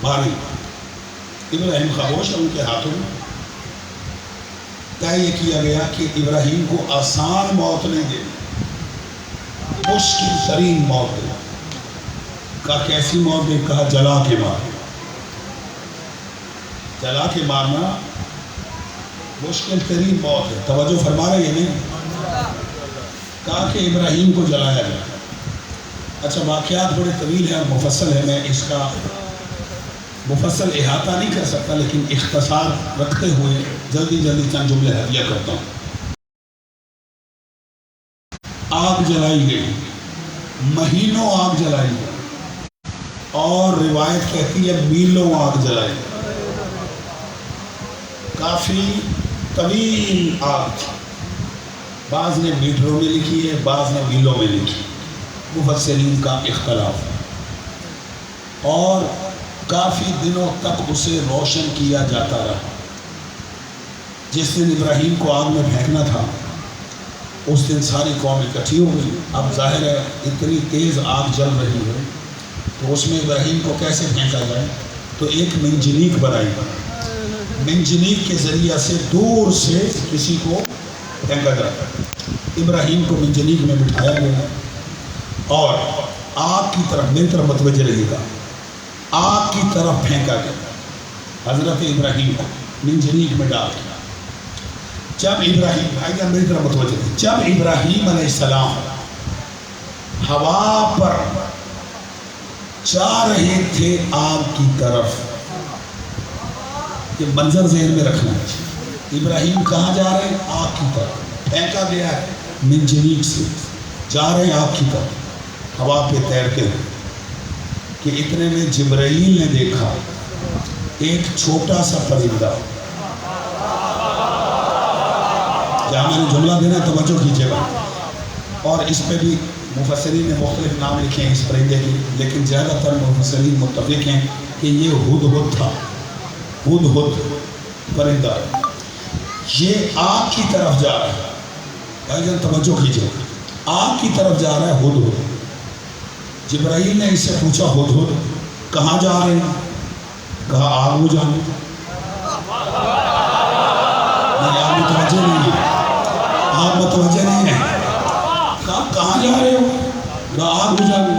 ماری ابراہیم خاموش ہے ان کے ہاتھوں میں. طے یہ کیا گیا کہ ابراہیم کو آسان موت نہیں دینی، مشکل ترین موت دے. کہا کیسی موت دے؟ کہا جلا کے مار. جلا کے مارنا مشکل ترین موت ہے. توجہ فرما رہے ہیں نہیں؟ کہا کہ ابراہیم کو جلایا گیا. اچھا واقعات بڑے طویل ہیں اور مفصل ہیں، میں اس کا مفصل احاطہ نہیں کر سکتا، لیکن اختصار رکھتے ہوئے جلدی چند جملے ہدیہ کرتا ہوں. آگ جلائی گئی، مہینوں آگ جلائی گئی، اور روایت کہتی ہے میلوں آگ جلائی گئی. کافی طویل آگ تھی. بعض نے میٹروں میں لکھی ہے، بعض نے میلوں میں لکھی، مفسرین کا اختلاف. اور کافی دنوں تک اسے روشن کیا جاتا رہا. جس دن ابراہیم کو آگ میں پھینکنا تھا اس دن ساری قوم اکٹھی ہو گئی. اب ظاہر ہے اتنی تیز آگ جل رہی ہے تو اس میں ابراہیم کو کیسے پھینکا جائے؟ تو ایک منجنیق بنائی. منجنیق کے ذریعہ سے دور سے کسی کو پھینکا جاتا. ابراہیم کو منجنیق میں بٹھایا گیا اور آگ کی طرف، میری طرف متوجہ رہیے گا، آگ کی طرف پھینکا گیا. حضرت ابراہیم کو منجنیق میں ڈال دیا. جب ابراہیم، بھائی میری طرف متوجہ رہیے، جب ابراہیم علیہ السلام ہوا پر جا رہے تھے آگ کی طرف، یہ منظر ذہن میں رکھنا ہے. ابراہیم کہاں جا رہے ہیں؟ آگ کی طرف. پھینکا گیا ہے منجنیق سے، جا رہے ہیں آگ کی طرف ہوا پہ تیرتے ہوئے. کہ اتنے میں جبرائیل نے دیکھا ایک چھوٹا سا پرندہ. جہاں میں نے جملہ دینا توجہ کیجیے گا. اور اس پہ بھی مفسرین نے مختلف نام لکھے ہیں اس پرندے کے، لیکن زیادہ تر مفسرین متفق ہیں کہ یہ ہدہد تھا. ہدہد پرندہ یہ آگ کی طرف جا رہا ہے. بھائی جان توجہ کیجیے، آگ کی طرف جا رہا ہے ہدہد. جبرائیل نے اس سے پوچھا ہدہد کہاں جا رہے ہیں؟ کہا آگ بجھانے. آپ متوجہ نہیں ہے، آپ متوجہ نہیں ہے. کہا کہاں جا رہے ہو؟ کہا آگ بجھانے.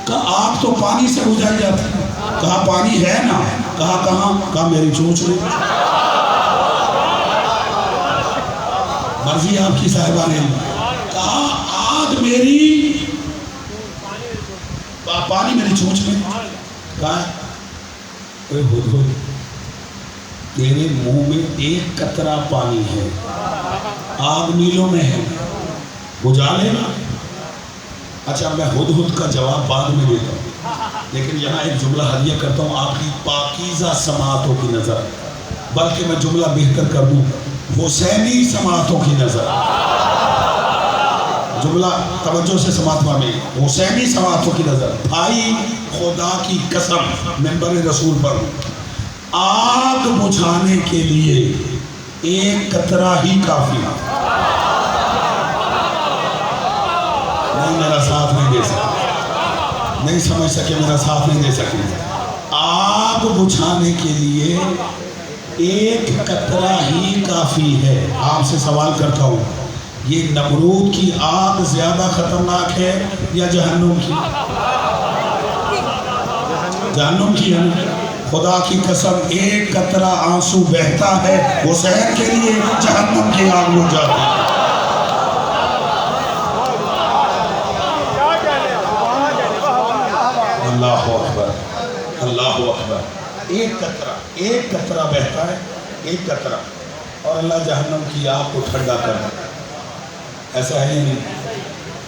کہا آگ تو پانی سے بجھائی جاتی ہے. کہا پانی ہے نا. کہا کہاں؟ کہا میری چونچ میں. مرضی آپ کی صاحبہ نے. کہا آگ میری، پانی میری چونچ میں. کہا اے ہدہد تیرے منہ میں ایک قطرہ پانی ہے، آگ میلوں میں ہے، بجھا لینا. اچھا میں ہدہد کا جواب بعد میں دیتا ہوں، لیکن یہاں ایک جملہ ہدیہ کرتا ہوں آپ کی پاکیزہ سماعتوں کی نظر، بلکہ میں جملہ بہتر کر دوں حسینی سماعتوں کی نظر. جملہ توجہ سے سماعت میں، حسینی سماعتوں کی نظر. بھائی خدا کی قسم منبر رسول پر آگ بجھانے کے لیے ایک قطرہ ہی کافی. نہیں میرا ساتھ نہیں دے سکے، نہیں سمجھ سکے، میرا ساتھ نہیں دے سکے. آگ بجھانے کے لیے ایک قطرہ ہی کافی ہے. آپ سے سوال کرتا ہوں، یہ نمرود کی آگ زیادہ خطرناک ہے یا جہنم کی؟ جہنم کی ہے. خدا کی قسم ایک قطرہ آنسو بہتا ہے حسین کے لیے، جہنم کی آگ بجھ جاتی ہے. اللہ اکبر، اللہ اکبر. ایک قطرہ بہتا ہے، ایک قطرہ، اور اللہ جہنم کی آگ کو ٹھنڈا کر دیتا ہے. ایسا ہے نہیں؟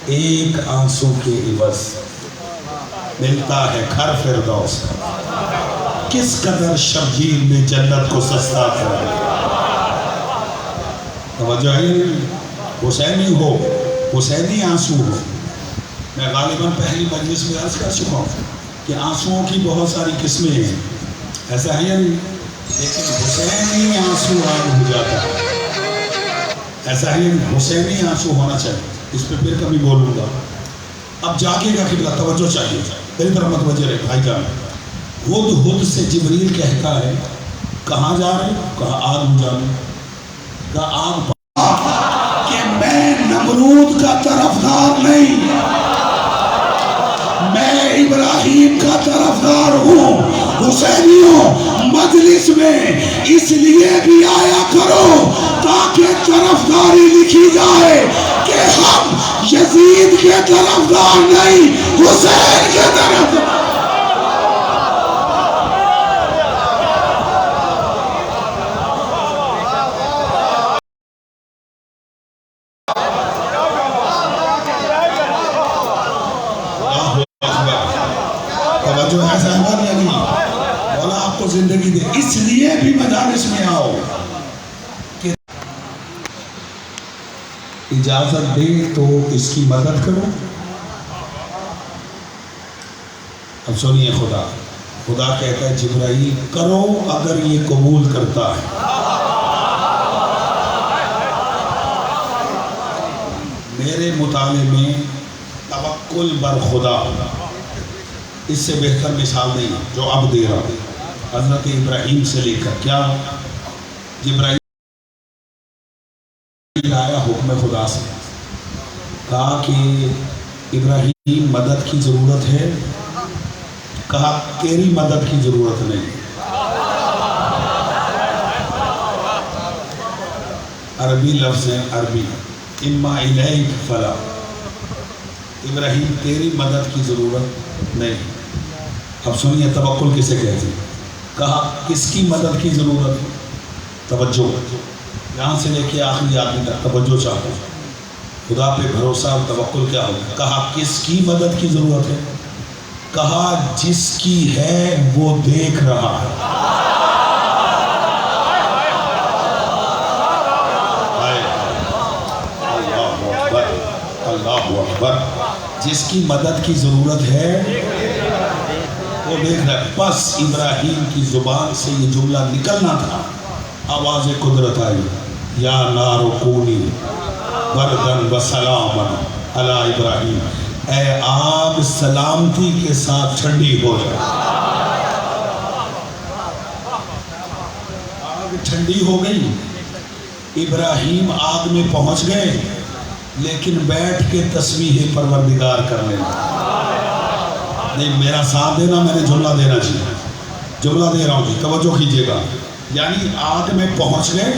ایک آنسو کے عوض ملتا ہے گھر فردوس. کس قدر شبگیر نے جنت کو سستا کر دیا. توجہ ہے نہیں؟ حسینی ہو، حسینی آنسو ہو. میں غالباً پہلی مجلس میں عرض کر چکا ہوں کہ آنسوؤں کی بہت ساری قسمیں ہیں، ایسا ہے یا نہیں؟ لیکن حسینی آنسو عام ہو جاتا ہے. ایسا ہے حسینی آنسو ہونا چاہیے. اس پہ پھر کبھی بولوں گا. اب جاگے گا قبلہ، توجہ چاہیے، میری طرف متوجہ رہے بھائی جان. ہد ہد سے جبریل کہتا ہے کہاں جا رہے ہو؟ کہا آگ بجھانے. کہا آگ کہ میں نمرود کا طرفدار نہیں، میں ابراہیم کا طرفدار ہوں. حسینیوں مجلس میں اس لیے بھی آیا کرو تاکہ طرفداری لکھی جائے کہ ہم یزید کے طرفدار نہیں، حسین کے طرفدار. توجہ ہے صاحبان یا نہیں؟ مولا آپ کو زندگی دے. اس لیے بھی مجالس میں آؤ کہ اجازت دے تو اس کی مدد کرو. اب سنیے خدا کہتا ہے جبرائیل کرو اگر یہ قبول کرتا ہے. میرے مطالعے میں توکل بر خدا اس سے بہتر مثال نہیں جو اب دے رہا ہوں. حضرت ابراہیم سے لے کر کیا جبرائیل آیا حکم خدا سے، کہا کہ ابراہیم مدد کی ضرورت ہے. کہا تیری مدد کی ضرورت نہیں. عربی لفظ ہے، عربی اما الیک فلا. ابراہیم تیری مدد کی ضرورت نہیں. اب سنیے توکل کسے کہتے ہیں. کہا کس کی مدد کی ضرورت ہے؟ توجہ یہاں سے لے کے آخری آدمی تک توجہ چاہو. خدا پہ بھروسہ اور توکل کیا ہوگا؟ کہا کس کی مدد کی ضرورت ہے؟ کہا جس کی ہے وہ دیکھ رہا ہے. اللہ اکبر. جس کی مدد کی ضرورت ہے وہ دیکھ رہا ہے. بس ابراہیم کی زبان سے یہ جملہ نکلنا تھا، آواز قدرت آئی یا نار کونی بردن و سلاما علی ابراہیم. اے آگ سلامتی کے ساتھ ٹھنڈی ہو جائے. آگ ٹھنڈی ہو گئی، ابراہیم آگ میں پہنچ گئے، لیکن بیٹھ کے تسبیح پروردگار کرنے لگے. نہیں میرا ساتھ دینا، میں نے جملہ دینا چاہیے. جملہ دے رہا ہوں جی، توجہ کیجئے گا. یعنی آگ میں پہنچ گئے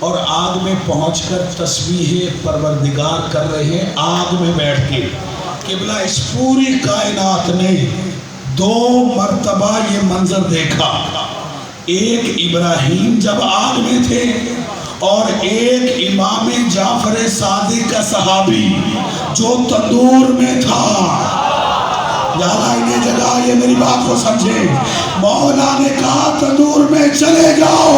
اور آگ میں پہنچ کر تسبیح پروردگار کر رہے ہیں آگ میں بیٹھ کے. قبلہ اس پوری کائنات نے 2 مرتبہ یہ منظر دیکھا. ایک ابراہیم جب آگ میں تھے اور ایک امام جعفر صادق کا صحابی جو تندور میں تھا. یہاں انہیں جگہ یہ میری بات کو سمجھے. مولا نے کہا تندور میں چلے جاؤ،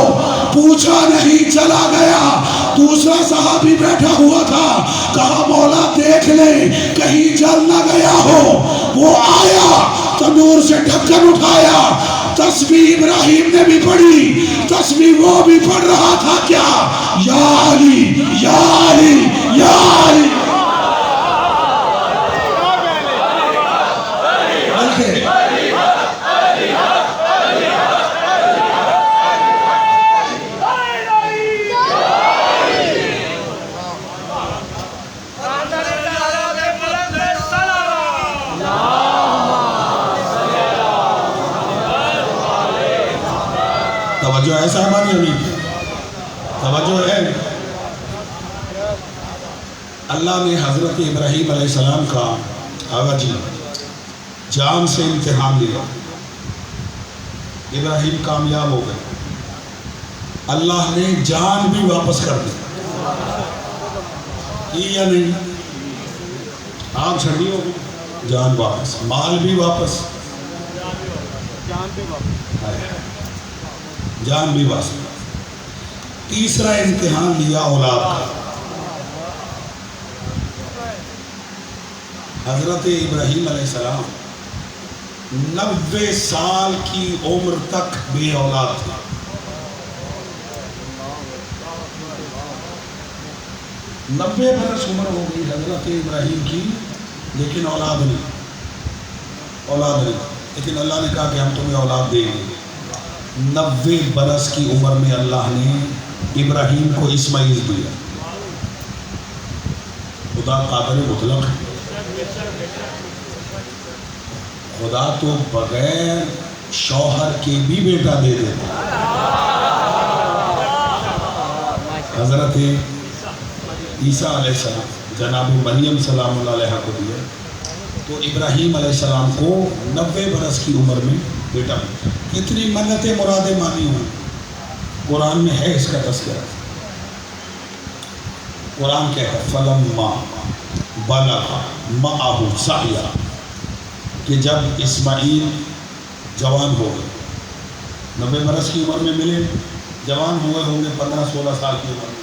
پوچھا نہیں، چلا گیا. دوسرا صحابی بیٹھا ہوا تھا، کہا مولا دیکھ لیں کہیں جل نہ گیا ہو. وہ آیا، تندور سے ڈھکن اٹھایا، تسبیح ابراہیم نے بھی پڑھی، تسبیح وہ بھی پڑھ رہا تھا. کیا یا علی یا علی یا علی. توجہ ہے صاحبانی امین، توجہ ہے. اللہ نے حضرت ابراہیم علیہ السلام کا آواجی جان سے امتحان لیا. ابراہیم کامیاب ہو گئے. اللہ نے جان بھی واپس کر دی یا نہیں؟ آگ ٹھنڈی ہو گئی، جان واپس، مال بھی واپس، جان بھی واپس. تیسرا امتحان لیا اولاد کا. حضرت ابراہیم علیہ السلام 90 سال کی عمر تک بے اولاد تھے. 90 برس عمر ہو گئی حضرت ابراہیم کی، لیکن اولاد نہیں. لیکن اللہ نے کہا کہ ہم تمہیں اولاد دیں گے۔ 90 برس کی عمر میں اللہ نے ابراہیم کو اسماعیل دیا۔ خدا قادر مطلق ہے، خدا تو بغیر شوہر کے بھی بیٹا دے دیتا۔ حضرت عیسیٰ علیہ السلام جناب مریم سلام اللہ علیہ کو دیا، تو ابراہیم علیہ السلام کو 90 برس کی عمر میں بیٹا ملا۔ اتنی منتیں مرادیں مانی ہوئی، قرآن میں ہے اس کا تذکرہ۔ قرآن کہتا ہے فلما بلغ معہ السعی، کہ جب اسماعیل جوان ہو گئے، 90 برس کی عمر میں ملے، جوان ہوئے ہوں گے 15-16 سال کی عمر میں،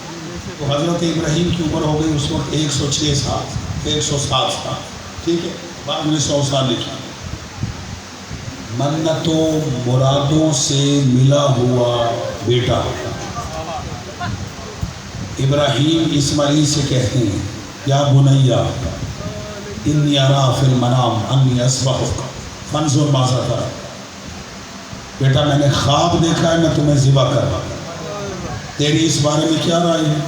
تو حضرت ابراہیم کی عمر ہو گئی اس وقت 106 سال 107 سال، ٹھیک ہے، بعد میں 100 سال لکھی۔ منتوں مرادوں سے ملا ہوا بیٹا ابراہیم اسماعیل سے کہتے ہیں یا بنیا انی ارا فی المنام انی اذبحک فانظر ماذا ترى، بیٹا میں نے خواب دیکھا ہے میں تمہیں ذبح کر رہا ہوں، تیری اس بارے میں کیا رائے ہے؟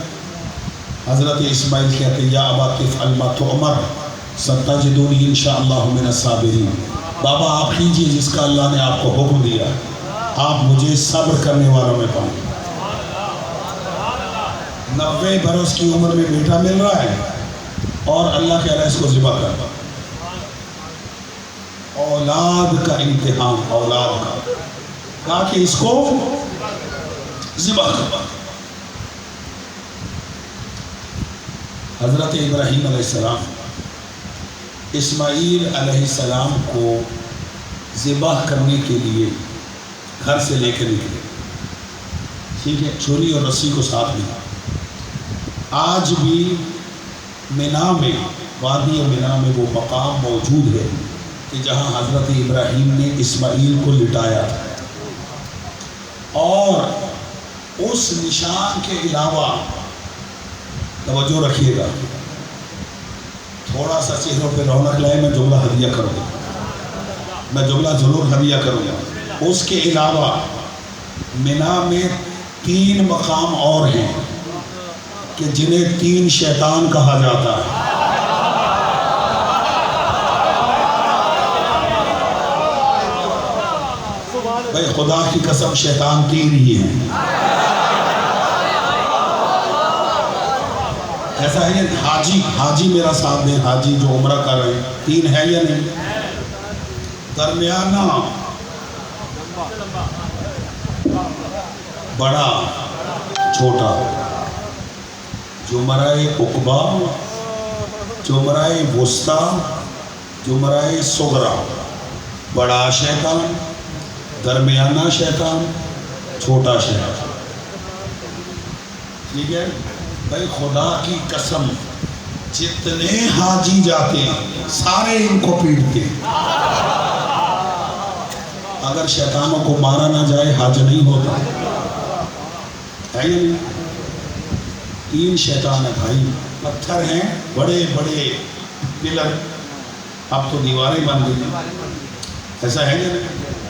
حضرت اسماعیل کہتے ہیں یا ابا افعل ما تؤمر ستجدونی انشاءاللہ من الصابرین، بابا آپ کیجئے جس کا اللہ نے آپ کو حکم دیا، آپ مجھے صبر کرنے والوں میں پائیں۔ 90 برس کی عمر میں بیٹا مل رہا ہے اور اللہ کہہ رہا ہے اس کو ذبح کر۔ اولاد کا امتحان، اولاد کا کہا کہ اس کو ذبح کر۔ حضرت ابراہیم علیہ السلام اسماعیل علیہ السلام کو ذبح کرنے کے لیے گھر سے لے کے نکلے، ٹھیک ہے، چھری اور رسی کو ساتھ لیا۔ آج بھی مینا میں، وادی مینا میں وہ مقام موجود ہے کہ جہاں حضرت ابراہیم نے اسماعیل کو لٹایا تھا، اور اس نشان کے علاوہ توجہ رکھیے گا، تھوڑا سا چہروں پہ رونق لائے، میں جملہ ہدیہ کروں گا، میں جملہ ضرور ہدیہ کروں گا۔ اس کے علاوہ مینا میں 3 مقام اور ہیں کہ جنہیں 3 شیطان کہا جاتا ہے۔ بھائی خدا کی قسم شیطان 3 ہی ہیں، ایسا ہے حاجی میرا ساتھ دیں، حاجی جو عمرہ کر رہے ہیں، 3 ہے یا نہیں؟ درمیانہ، بڑا، چھوٹا، جمرہ عقبہ، جمرہ وسطیٰ، جمرہ صغریٰ، بڑا شیطان، درمیانہ شیطان، چھوٹا شیطان، ٹھیک ہے؟ بھائی خدا کی قسم جتنے حاجی جاتے ہیں سارے ان کو پیٹتے ہیں، اگر شیطانوں کو مارا نہ جائے حج نہیں ہوتا ہے یا نہیں؟ 3 شیطان ہیں بھائی، پتھر ہیں بڑے بڑے پلر، اب تو دیواریں بن گئی ہیں، ایسا ہے یا نہیں؟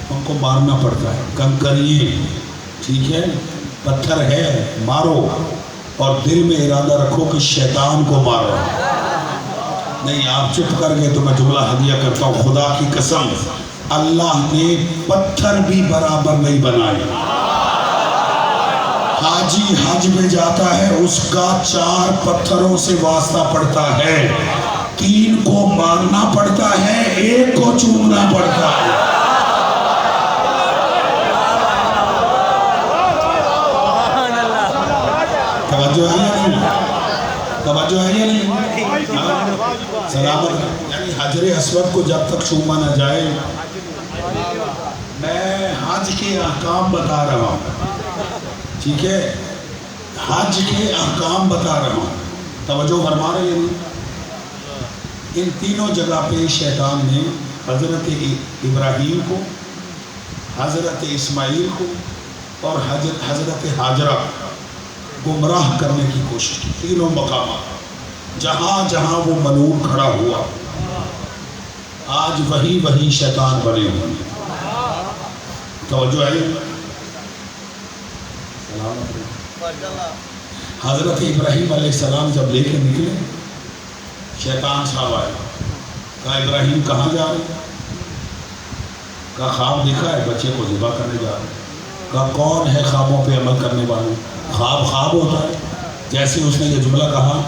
ان کو مارنا پڑتا ہے، کنکریے، ٹھیک ہے، پتھر ہے، مارو، اور دل میں ارادہ رکھو کہ شیطان کو مارو۔ نہیں آپ چپ کر گئے تو میں جملہ ہدیہ کرتا ہوں، خدا کی قسم اللہ نے پتھر بھی برابر نہیں بنائے۔ حاجی حج میں جاتا ہے اس کا 4 پتھروں سے واسطہ پڑتا ہے، 3 کو مارنا پڑتا ہے، 1 کو چومنا پڑتا ہے۔ توجہ ہے یا نہیں؟ توجہ ہے یا نہیں؟ سلامت، یعنی حجر اسود کو جب تک چوما نہ جائے، میں حج کے احکام بتا رہا ہوں، ٹھیک ہے، حج کے احکام بتا رہا ہوں، توجہ فرما رہے ہیں؟ ان تینوں جگہ پہ شیطان نے حضرت ابراہیم کو، حضرت اسماعیل کو اور حضرت ہاجرہ گمراہ کرنے کی کوشش کی۔ تینوں مقامات جہاں جہاں وہ ملعون کھڑا ہوا، آج وہی شیطان بنے ہوئے ہیں۔ توجہ ہے؟ حضرت ابراہیم علیہ السلام جب لے کے نکلے، شیطان صاحب آئے، کہا ابراہیم کہاں جا رہے؟ کہا خواب دیکھا ہے، بچے کو ذبح کرنے جا رہے۔ کہا کون ہے خوابوں پہ عمل کرنے والے؟ خواب ہوتا ہے۔ جیسے اس نے یہ جملہ کہا،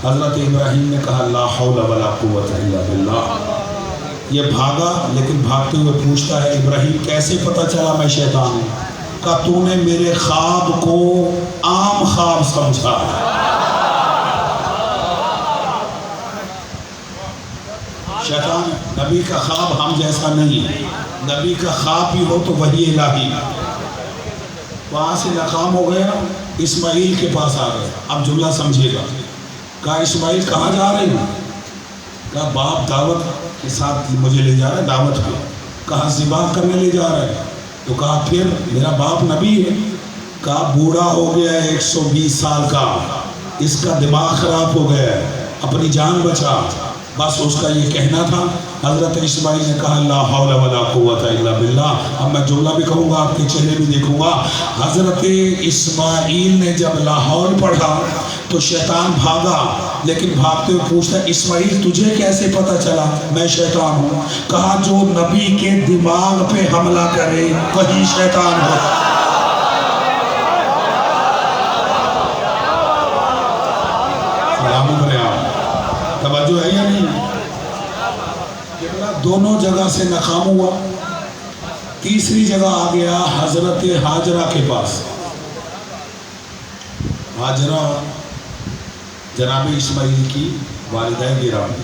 حضرت ابراہیم نے کہا لا حول ولا قوت الا باللہ۔ یہ بھاگا، لیکن بھاگتے ہوئے پوچھتا ہے ابراہیم کیسے پتہ چلا میں شیطان ہوں؟ کہا تو نے میرے خواب کو عام خواب سمجھا۔ شیطان، نبی کا خواب ہم جیسا نہیں ہے، نبی کا خواب بھی ہو تو وحی الہی۔ وہاں سے ناکام ہو گیا، اسماعیل کے پاس آ گئے۔ اب جملہ سمجھے گا۔ کہا اسماعیل کہاں جا رہے ہیں؟ کہا باپ دعوت کے ساتھ مجھے لے جا رہا ہے، دعوت پہ۔ کہا ذبح کرنے لے جا رہا ہے؟ تو کہا پھر میرا باپ نبی ہے۔ کہا بوڑھا ہو گیا ہے 120 سال کا، اس کا دماغ خراب ہو گیا ہے، اپنی جان بچا۔ بس اس کا یہ کہنا تھا۔ حضرت اسماعیل نے کہا لا حول ولا قوت الا باللہ۔ اب میں جملہ بھی کہوں گا، آپ کے چہرے بھی دیکھوں گا۔ حضرت اسماعیل نے جب لا حول پڑھا تو شیطان بھاگا، لیکن بھاگتے ہوئے پوچھتا اسماعیل تجھے کیسے پتہ چلا میں شیطان ہوں؟ کہا جو نبی کے دماغ پہ حملہ کرے وہی شیطان ہوتا۔ توجہ ہے یا نہیں؟ دونوں جگہ سے ناکام ہوا۔ تیسری جگہ آ گیا حضرت ہاجرہ کے پاس۔ ہاجرہ جناب اسماعیل کی والدہ گرامی۔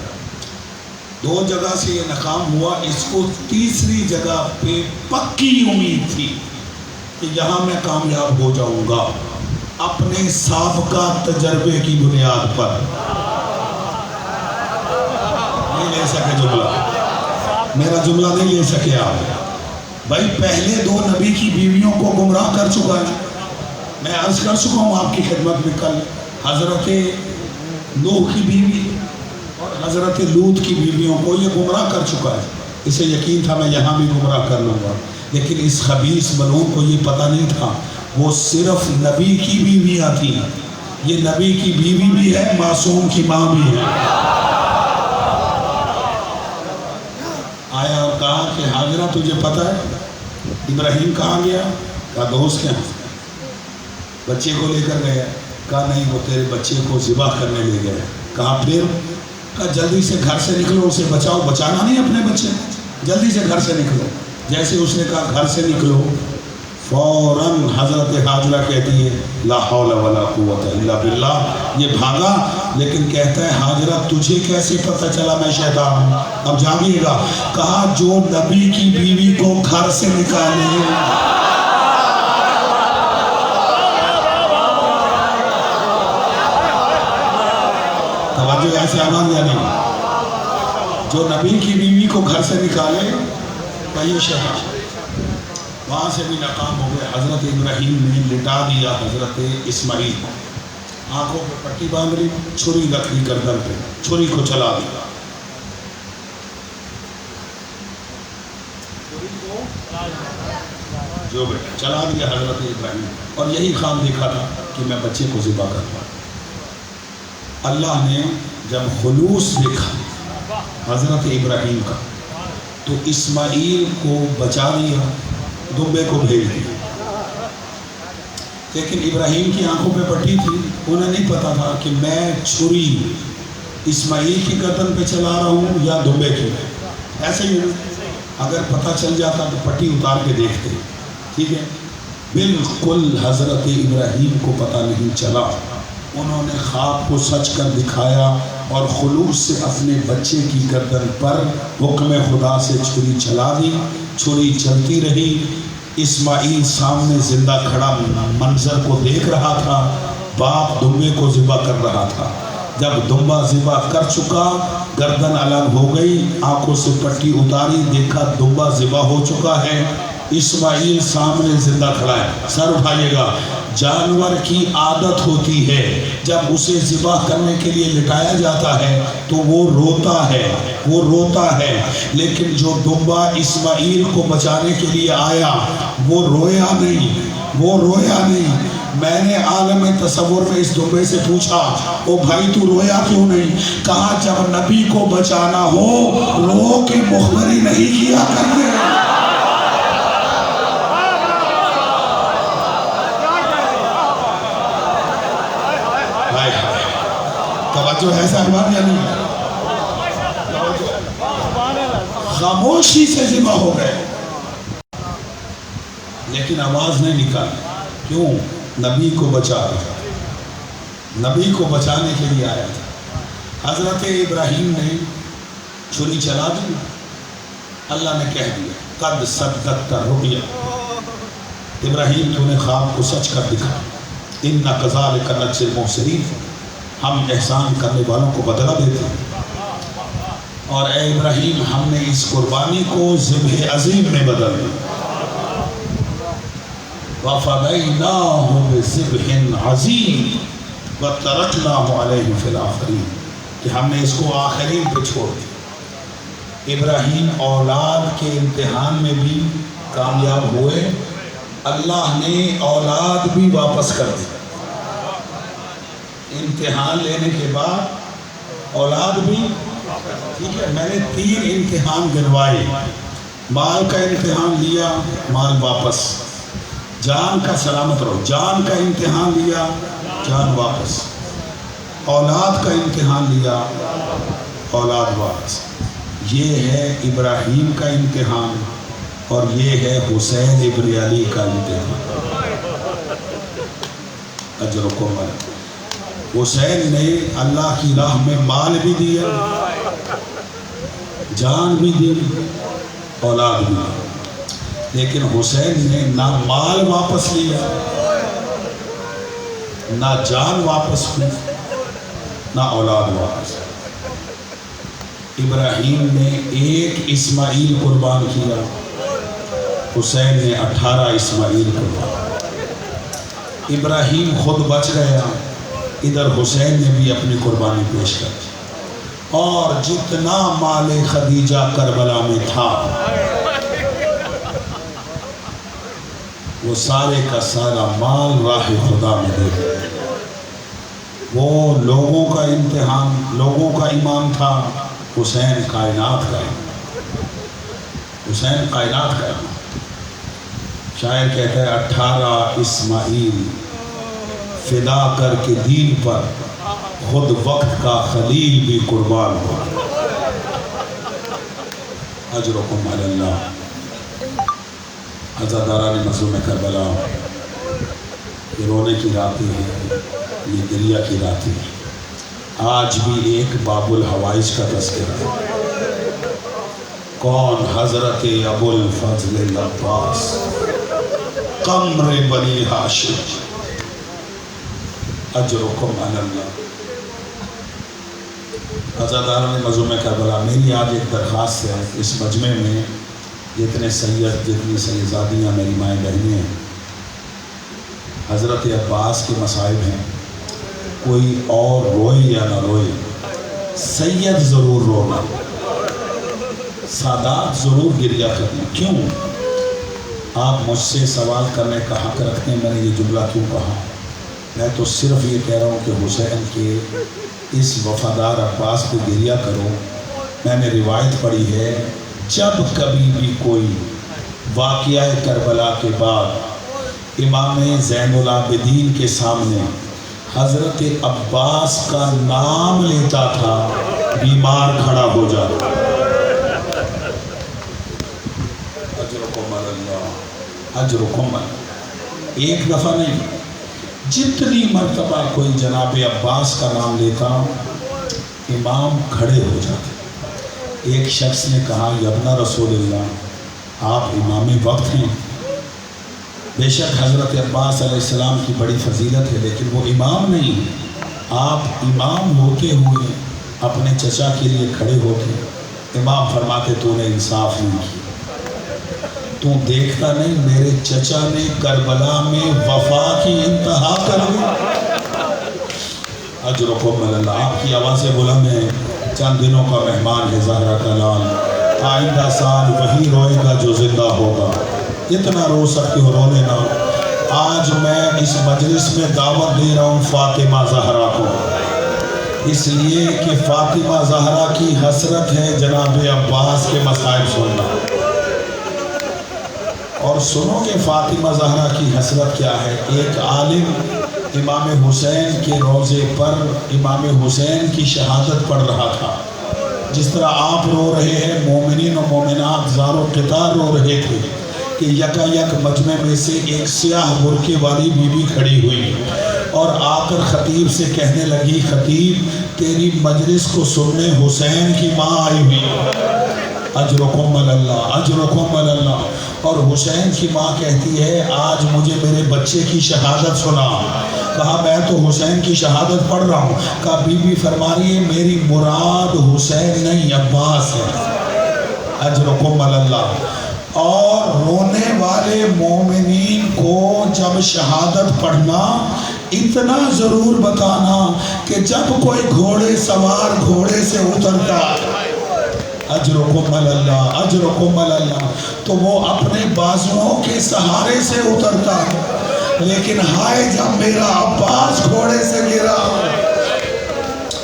دو جگہ سے یہ ناکام ہوا، اس کو تیسری جگہ پہ پکی امید تھی کہ یہاں میں کامیاب ہو جاؤں گا، اپنے سابقہ تجربے کی بنیاد پر۔ نہیں لے سکے جملہ، میرا جملہ نہیں لے سکے آپ۔ بھائی پہلے دو نبی کی بیویوں کو گمراہ کر چکا ہے، میں عرض کر چکا ہوں آپ کی خدمت میں کل۔ حضرت نوح کی بیوی اور حضرت لوط کی بیویوں کو یہ گمراہ کر چکا ہے۔ اسے یقین تھا میں یہاں بھی گمراہ کر لوں گا، لیکن اس خبیث ملعون کو یہ پتہ نہیں تھا وہ صرف نبی کی بیویاں تھیں۔ یہ نبی کی بیوی بھی ہے، معصوم کی ماں بھی ہے۔ آیا اور کہا کہ ہاجرہ تجھے پتہ ہے ابراہیم کہاں گیا؟ کہا دوست کے ہاں، بچے کو لے کر گیا۔ کہا نہیں، وہ تیرے بچے کو ذبح کرنے لے گئے۔ کہا پھر؟ کہا جلدی سے گھر سے نکلو، اسے بچاؤ۔ بچانا نہیں اپنے بچے، جلدی سے گھر سے نکلو۔ جیسے اس نے کہا گھر سے نکلو، فوراً حضرت ہاجرہ کہتی ہے لا حول ولا قوت الا باللہ۔ یہ بھاگا، لیکن کہتا ہے ہاجرہ تجھے کیسے پتہ چلا میں شیطان ہوں؟ اب جاگیے گا۔ کہا جو نبی کی بیوی کو گھر سے نکالے۔ توجہ ایسے آواز یا نہیں؟ جو نبی کی بیوی کو گھر سے نکالے وہی شیطان۔ وہاں سے بھی ناکام ہو گئے۔ حضرت ابراہیم نے لٹا دیا حضرت اسماعیل کو، آنکھوں پہ پٹی باندھ لی، چھری رکھ دی گردن پہ، چھری کو چلا دیا۔ جو بیٹا چلا دیا حضرت ابراہیم، اور یہی خواب دیکھا تھا کہ میں بچے کو ذبح کروں۔ اللہ نے جب خلوص دیکھا حضرت ابراہیم کا تو اسماعیل کو بچا دیا، دمبے کو بھیج دیا۔ لیکن ابراہیم کی آنکھوں پہ پٹی تھی، انہیں نہیں پتا تھا کہ میں چھری اسماعیل کی گردن پہ چلا رہا ہوں یا دمبے کی۔ ایسے ہی اگر پتہ چل جاتا تو پٹی اتار کے دیکھتے، ٹھیک ہے۔ بالکل حضرت ابراہیم کو پتہ نہیں چلا، انہوں نے خواب کو سچ کر دکھایا اور خلوص سے اپنے بچے کی گردن پر حکم خدا سے چھری چلا دی۔ چھری چلتی رہی، اسماعیل سامنے زندہ کھڑا منظر کو دیکھ رہا تھا، باپ دمبے کو ذبح کر رہا تھا۔ جب دمبا ذبح کر چکا، گردن الگ ہو گئی، آنکھوں سے پٹی اتاری، دیکھا دمبا ذبح ہو چکا ہے، اسماعیل سامنے زندہ کھڑا ہے۔ سر اٹھائیے گا۔ جانور کی عادت ہوتی ہے جب اسے ذبح کرنے کے لیے لٹایا جاتا ہے تو وہ روتا ہے، لیکن جو دمبا اسماعیل کو بچانے کے لیے آیا وہ رویا نہیں۔ میں نے عالم تصور میں اس دمبے سے پوچھا، او بھائی تو رویا کیوں نہیں؟ کہا جب نبی کو بچانا ہو رو کے مخبری نہیں کیا کرتے۔ توجہ ہے صاحبان یا نہیں؟ خاموشی سے ذبح ہو گئے لیکن آواز نہیں نکالی۔ کیوں؟ نبی کو بچا رہا، نبی کو بچانے کے لیے آیا تھا۔ حضرت ابراہیم نے چھری چلا دی، اللہ نے کہہ دیا قد صدقت الرؤیا، ابراہیم تو نے خواب کو سچ کر دکھا، انا کذالک نجزی المحسنین، ہم احسان کرنے والوں کو بدلہ دیتے ہیں، اور اے ابراہیم ہم نے اس قربانی کو ذبح عظیم میں بدل دیا۔ وَفَدَيْنَاهُ بِذِبْحٍ عَظِيمٍ وَتَرَكْنَاهُ عَلَيْهِ فِي الْآخِرِينَ، کہ ہم نے اس کو آخرین پہ چھوڑ دیا۔ ابراہیم اولاد کے امتحان میں بھی کامیاب ہوئے، اللہ نے اولاد بھی واپس کر دی۔ امتحان لینے کے بعد اولاد بھی، ٹھیک ہے، میں نے 3 امتحان گنوائے، مال کا امتحان لیا، مال واپس، جان کا سلامت رہو، جان کا امتحان لیا، جان واپس، اولاد کا امتحان لیا، اولاد واپس۔ یہ ہے ابراہیم کا امتحان اور یہ ہے حسین ابن علی کا امتحان۔ اجرکم اللہ، حسین نے اللہ کی راہ میں مال بھی دیا، جان بھی دی، اولاد بھی دی، لیکن حسین نے نہ مال واپس لیا، نہ جان واپس لی، نہ اولاد واپس۔ ابراہیم نے 1 اسماعیل قربان کیا، حسین نے 18 اسماعیل قربان۔ ابراہیم خود بچ گیا، ادھر حسین نے بھی اپنی قربانی پیش کر دی، اور جتنا مال خدیجہ کربلا میں تھا وہ سارے کا سارا مال راہ خدا میں دے دیا۔ وہ لوگوں کا امتحان، لوگوں کا ایمان تھا، حسین کائنات کا ایمان، حسین کائنات کا ایمان۔ شاعر کہتا ہے 18 اسماعیل فدا کر کے دین پر، خود وقت کا خلیل بھی قربان ہوا۔ اجرکم علی اللہ۔ عزاداران مظلوم کربلا، یہ رونے کی راتیں ہیں، یہ گریہ کی راتیں ہیں۔ آج بھی ایک باب الحوائج کا تذکرہ ہے، کون؟ حضرت ابو الفضل العباس قمر بنی ہاشم، اجرکم علی اللہ۔ عزاداران مظلوم کربلا، میری آج ایک درخواست ہے، اس مجمع میں جتنے سید، جتنی سیدزادیاں میری مائیں بہنیں ہیں، حضرت عباس کے مصائب ہیں، کوئی اور روئے یا نہ روئے، سید ضرور رونا، سادات ضرور گریہ کرنا۔ کیوں؟ آپ مجھ سے سوال کرنے کا حق رکھتے ہیں میں نے یہ جملہ کیوں کہا؟ میں تو صرف یہ کہہ رہا ہوں کہ حسین کے اس وفادار عباس کو گریہ کرو۔ میں نے روایت پڑھی ہے، جب کبھی بھی کوئی واقعہ کربلا کے بعد امام زین العابدین کے سامنے حضرت عباس کا نام لیتا تھا، بیمار کھڑا ہو جاتا۔ اجرکم اللہ، اجرکم اللہ۔ ایک دفعہ نہیں، جتنی مرتبہ کوئی جناب عباس کا نام لیتا امام کھڑے ہو جاتے۔ ایک شخص نے کہا، یا ابن رسول اللہ، آپ امام وقت ہیں۔ بے شک حضرت عباس علیہ السلام کی بڑی فضیلت ہے، لیکن وہ امام نہیں ہے۔ آپ امام ہوتے ہوئے اپنے چچا کے لیے کھڑے ہوتے۔ امام فرماتے تو نے انصاف نہیں کیا، تو دیکھتا نہیں میرے چچا نے کربلا میں وفا کی انتہا کر دی۔ اجرکم اللہ، آپ کی آوازیں بلند ہیں، چند دنوں کا مہمان ہے زہرا کا لال، آئندہ سال وہی روئے گا جو زندہ ہوگا، اتنا رو سکتے ہو رو لینا۔ آج میں اس مجلس میں دعوت دے رہا ہوں فاطمہ زہرا کو، اس لیے کہ فاطمہ زہرا کی حسرت ہے جناب عباس کے مصائب سننا، اور سنو کہ فاطمہ زہرا کی حسرت کیا ہے۔ ایک عالم امام حسین کے روضے پر امام حسین کی شہادت پڑھ رہا تھا، جس طرح آپ رو رہے ہیں، مومنین و مومنات زار و قطار رو رہے تھے کہ یکا یک مجمع میں سے ایک سیاہ برقعے والی بی بی کھڑی ہوئی اور آ کر خطیب سے کہنے لگی، خطیب تیری مجلس کو سننے حسین کی ماں آئی ہوئی، اجرکم اللہ اجرکم اللہ۔ اور حسین کی ماں کہتی ہے آج مجھے میرے بچے کی شہادت سنا۔ کہا میں تو حسین کی شہادت پڑھ رہا ہوں۔ کہا بی بی فرما رہی ہے میری مراد حسین نہیں عباس ہے، اجرکم اللہ۔ اور رونے والے مومنین کو جب شہادت پڑھنا اتنا ضرور بتانا کہ جب کوئی گھوڑے سوار گھوڑے سے اترتا، اجرکم اللہ اجرکم اللہ، تو وہ اپنے بازوؤں کے سہارے سے اترتا، لیکن ہائے جب میرا عباس گھوڑے سے گرا،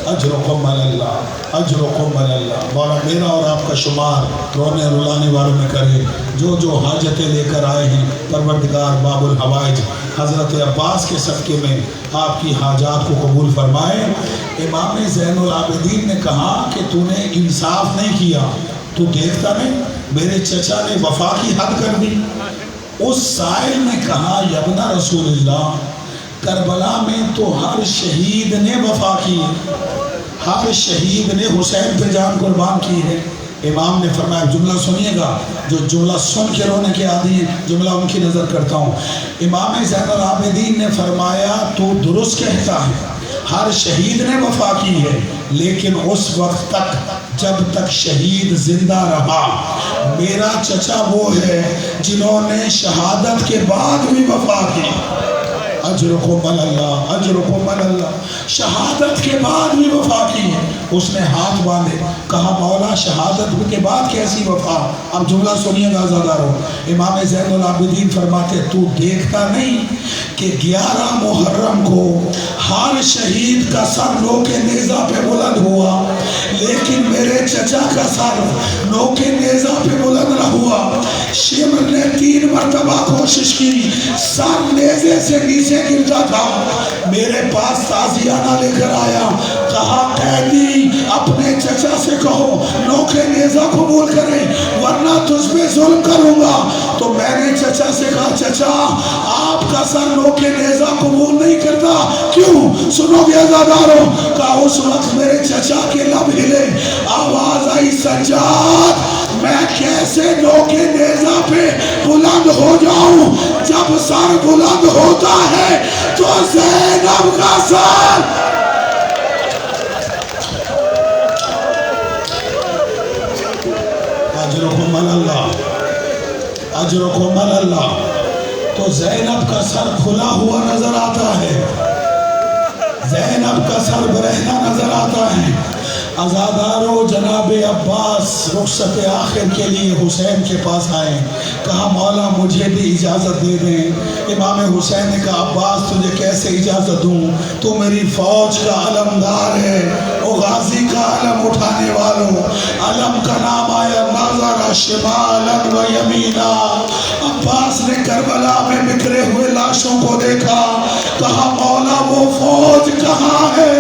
اجرکم اللہ اجرکم اللہ۔ مولا میرا اور آپ کا شمار رونے رلانے والوں میں کرے، جو جو حاجتیں لے کر آئے ہیں پروردگار باب الحوائج حضرت عباس کے صدقے میں آپ کی حاجات کو قبول فرمائے۔ امام زین العابدین نے کہا کہ تو نے انصاف نہیں کیا، تو دیکھتا نہیں میرے چچا نے وفا کی حد کر دی۔ اس سائل نے کہا یبنا رسول اللہ، کربلا میں تو ہر شہید نے وفا کی، ہر شہید نے حسین پہ جان قربان کی ہے۔ امام نے فرمایا جملہ سنیے گا، جو جملہ سن کے رونے کے عادی ہیں، جملہ ان کی نظر کرتا ہوں۔ امام زین العابدین نے فرمایا تو درست کہتا ہے، ہر شہید نے وفا کی ہے، لیکن اس وقت تک جب تک شہید زندہ رہا، میرا چچا وہ ہے جنہوں نے شہادت کے بعد بھی وفا کی، اجرکم اللہ اجرکم اللہ، شہادت کے بعد بھی وفا کی ہے۔ اس نے ہاتھ باندھے، کہا مولا شہادت کے بعد کیسی وفا؟ اب جملہ سنیے گا زادارو۔ امام زین العابدین فرماتے تو دیکھتا نہیں کہ 11 محرم کو ہر شہید کا سر نوک نیزہ پہ بلند ہوا، لیکن میرے چچا کا سر نوک نیزہ پہ بلند نہ ہوا۔ شمر نے 3 مرتبہ کوشش کی، سر نیزے سے نیچے گرتا تھا، میرے پاس تازیانہ لے کر آیا، کہا قیدی اپنے چچا سے کہو نوک نیزہ قبول کرے ورنہ تجھ پہ ظلم کروں گا۔ تو میں نے چچا سے کہا چچا آپ کا سر نوک نیزہ قبول نہیں کرتا، کیوں؟ سنو گے عزادارو، کہا اس وقت میرے چچا کے لب ہلے، آواز آئی سجاد میں کیسے نوک نیزہ پہ بلند ہو جاؤں؟ جب سر بلند ہوتا ہے تو زینب کا سر، اجرکم اللہ اجرکم اللہ، تو زینب کا سر کھلا ہوا نظر آتا ہے، زینب کا سر برہنہ نظر آتا ہے۔ عزادارو جناب عباس رخصت آخر کے لیے حسین کے پاس آئے، کہا مولا مجھے بھی اجازت دے دیں۔ امام حسین نے کہا عباس تجھے کیسے اجازت دوں، تو میری فوج کا علمدار ہے، او غازی کا علم اٹھانے والوں، علم کا نام آیا نظر شمالا و یمینا۔ عباس نے کربلا میں بکھرے ہوئے لاشوں کو دیکھا، کہا مولا وہ فوج کہاں ہے؟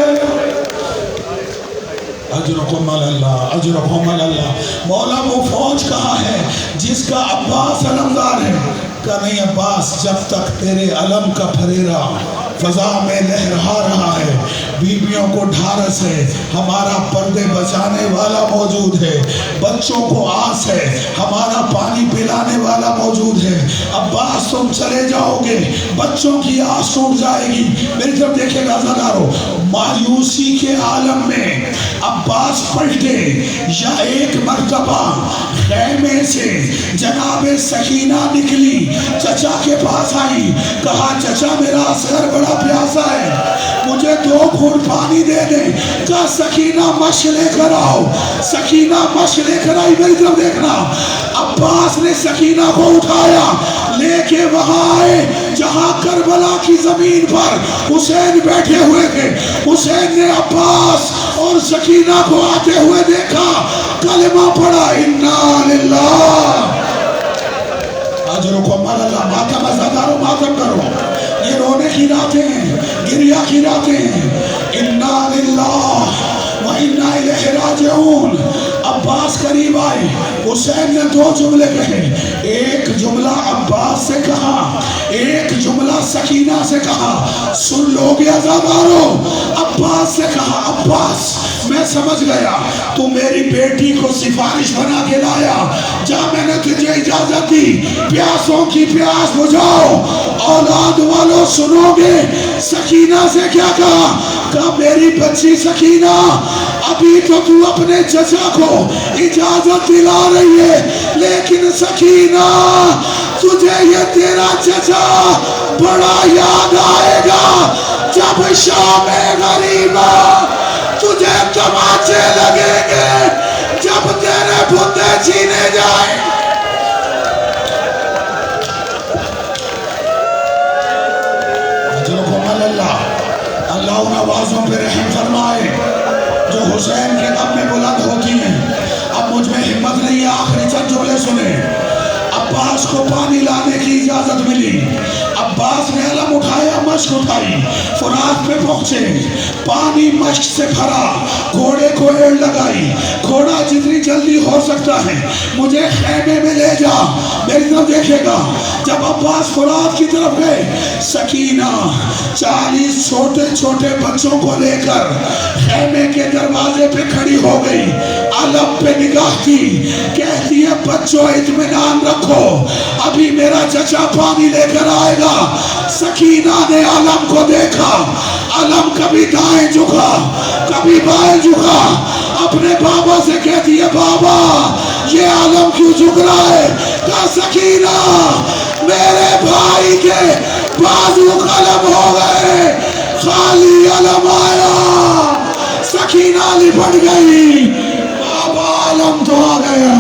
اجرکم اللہ اجرکم اللہ، مولا وہ فوج کہاں ہے جس کا عباس علمدار ہے؟ کہا نہیں عباس، جب تک تیرے علم کا پھریرا فضا میں لہرا رہا ہے، بیویوں کو ڈھارس ہے، ہمارا پردے بچانے والا موجود ہے، بچوں کو آس ہے، ہمارا پانی پلانے والا موجود ہے۔ عباس تم چلے جاؤ گے، بچوں کی آس ٹوٹ جائے گی۔ میری طرف دیکھے گا عزادارو، مایوسی کے عالم میں عباس پلٹے یا ایک مرتبہ خیمے سے جناب سکینہ نکلی، چچا کے پاس آئی، کہا چچا میرا اصغر بڑا پیاسا ہے، مجھے 2 گھونٹ پانی دے دے۔ کہا سکینہ مشق لے کر آؤ، سکینہ مشق لے کر آئی۔ میری طرف دیکھنا، عباس نے سکینہ کو اٹھایا، لے کے وہاں آئے جہاں کربلا کی زمین پر حسین بیٹھے ہوئے تھے۔ حسین نے عباس اور سکینہ کو آتے ہوئے دیکھا، کلمہ پڑھا، انا للہ اجرکم علی اللہ۔ ماتم عزادارو ماتم کرو، یہ رونے کی راتیں ہیں، گریہ کی راتیں ہیں۔ انا للہ و انا الیہ راجعون۔ عباس قریب آئے، حسین نے 2 جملے کہے، ایک جملہ عباس سے کہا، ایک جملہ سکینہ سے کہا۔ سن لو گے عزادارو، عباس سے کہا، عباس میں سمجھ گیا تو میری بیٹی کو سفارش بنا کے لایا، جا میں نے تجھے اجازت دی، پیاسوں کی پیاس بجھاؤ۔ اولاد والوں سنو گے، سکینہ سے کیا کہا؟ کہا میری بچی سکینہ، ابھی تو اپنے چچا کو اجازت دلا رہی ہے، لیکن سکینہ تجھے یہ تیرا چچا بڑا یاد آئے گا جب شام غریبہ تجھے تماچے لگیں گے، جب تیرے بندے چھینے جائیں۔ اللہ ان آوازوں پہ رحم فرمائے جو حسین کے غم میں بلند ہوتی ہیں۔ اب مجھ میں ہمت نہیں ہے، آخری چند جملے سنیں۔ عباس کو پانی لانے کی اجازت ملی، عباس نے علم اٹھایا، مشک اٹھائی، فرات پہ پہنچے، پانی مشک سے بھرا، گھوڑے کو ایڑ لگائی، گھوڑا جتنی جلدی ہو سکتا ہے مجھے خیمے میں لے جا۔ میری طرف دیکھے گا، جب عباس فرات کی طرف گئے، سکینہ 40 چھوٹے چھوٹے بچوں کو لے کر خیمے کے دروازے پہ کھڑی ہو گئی، علم پہ نگاہ کی، کہتی ہے بچوں اطمینان رکھو، ابھی میرا چچا پانی لے کر آئے گا۔ سکینہ نے علم کو دیکھا، علم کبھی دائیں جھکا کبھی بائیں جھکا، اپنے بابا سے کہتی ہے بابا یہ علم کیوں جھک رہا ہے؟ کہا سکینہ میرے بھائی کے بازو قلم ہو گئے، خالی علم آیا، سکینہ لپٹ گئی، بابا علم تو آ گیا،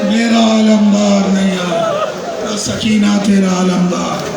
میرا علمدار نہیں آیا۔ سکینہ تیرا علمدار۔